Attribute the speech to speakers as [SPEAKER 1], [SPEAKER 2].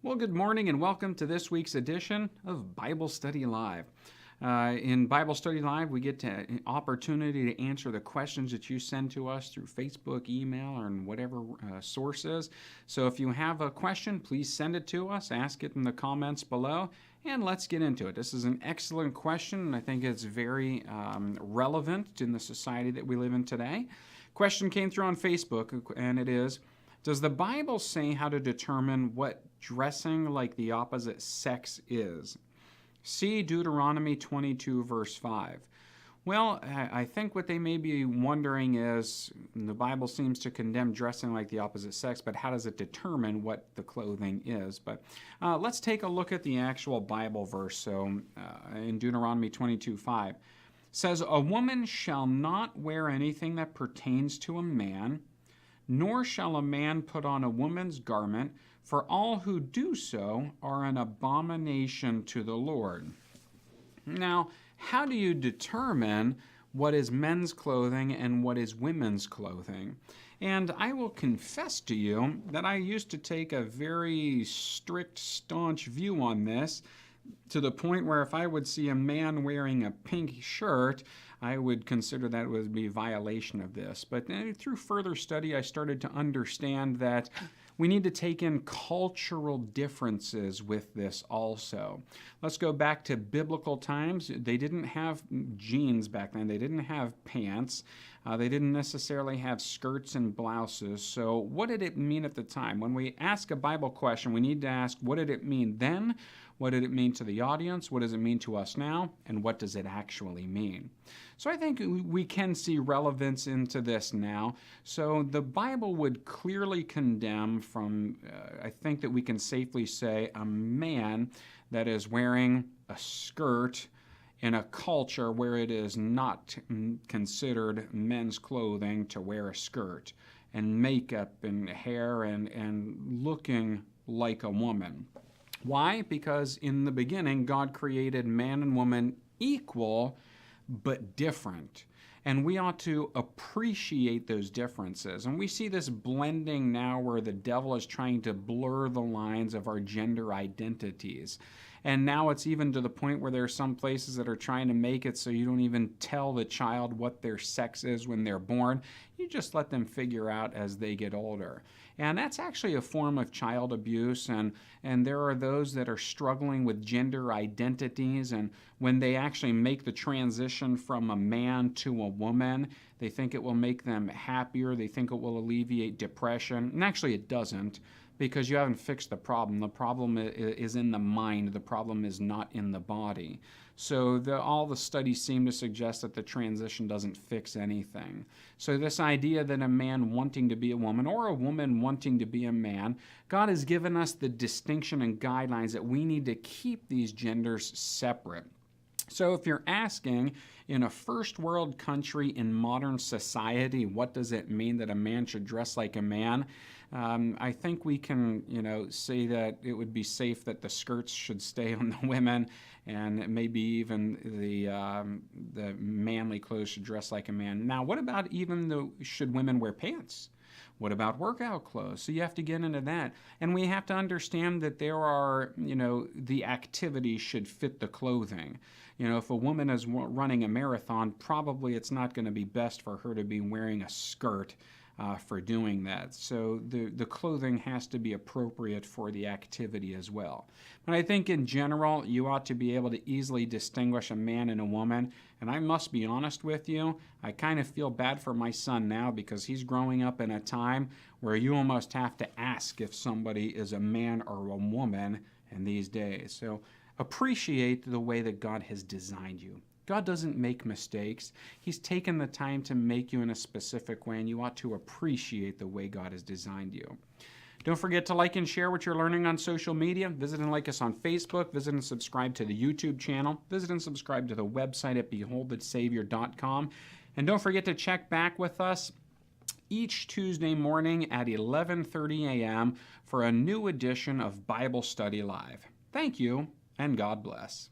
[SPEAKER 1] Well, good morning and welcome to this week's edition of Bible Study Live. In Bible Study Live, we get an opportunity to answer the questions that you send to us through Facebook, email, or in whatever sources. So if you have a question, please send it to us, ask it in the comments below, and let's get into it. This is an excellent question, and I think it's very relevant in the society that we live in today. Question came through on Facebook, and it is, does the Bible say how to determine what dressing like the opposite sex is? See Deuteronomy 22, verse 5. Well, I think what they may be wondering is, the Bible seems to condemn dressing like the opposite sex, but how does it determine what the clothing is? But let's take a look at the actual Bible verse. So in Deuteronomy 22, 5, says, "A woman shall not wear anything that pertains to a man, nor shall a man put on a woman's garment, for all who do so are an abomination to the Lord." Now, how do you determine what is men's clothing and what is women's clothing? And I will confess to you that I used to take a very strict, staunch view on this, to the point where if I would see a man wearing a pink shirt, I would consider that would be a violation of this. But through further study, I started to understand that we need to take in cultural differences with this also. Let's go back to biblical times. They didn't have jeans back then. They didn't have pants. They didn't necessarily have skirts and blouses. So what did it mean at the time? When we ask a Bible question, we need to ask, what did it mean then? What did it mean to the audience? What does it mean to us now? And what does it actually mean? So I think we can see relevance into this now. So the Bible would clearly condemn I think that we can safely say, a man that is wearing a skirt in a culture where it is not considered men's clothing to wear a skirt, and makeup and hair and looking like a woman. Why? Because in the beginning, God created man and woman equal, but different. And we ought to appreciate those differences. And we see this blending now where the devil is trying to blur the lines of our gender identities. And now it's even to the point where there are some places that are trying to make it so you don't even tell the child what their sex is when they're born. You just let them figure out as they get older. And that's actually a form of child abuse. And there are those that are struggling with gender identities. And when they actually make the transition from a man to a woman, they think it will make them happier. They think it will alleviate depression. And actually it doesn't, because you haven't fixed the problem. The problem is in the mind. The problem is not in the body. So all the studies seem to suggest that the transition doesn't fix anything. So this idea that a man wanting to be a woman or a woman wanting to be a man, God has given us the distinction and guidelines that we need to keep these genders separate. So if you're asking, in a first world country in modern society, what does it mean that a man should dress like a man? I think we can, say that it would be safe that the skirts should stay on the women, and maybe even the manly clothes should dress like a man. Now, what about should women wear pants? What about workout clothes? So you have to get into that. And we have to understand that there are, the activities should fit the clothing. If a woman is running a marathon, probably it's not going to be best for her to be wearing a skirt for doing that. So the clothing has to be appropriate for the activity as well. But I think in general, you ought to be able to easily distinguish a man and a woman. And I must be honest with you, I kind of feel bad for my son now, because he's growing up in a time where you almost have to ask if somebody is a man or a woman in these days. So appreciate the way that God has designed you. God doesn't make mistakes. He's taken the time to make you in a specific way, and you ought to appreciate the way God has designed you. Don't forget to like and share what you're learning on social media. Visit and like us on Facebook. Visit and subscribe to the YouTube channel. Visit and subscribe to the website at beholdthatsavior.com. And don't forget to check back with us each Tuesday morning at 11:30 a.m. for a new edition of Bible Study Live. Thank you, and God bless.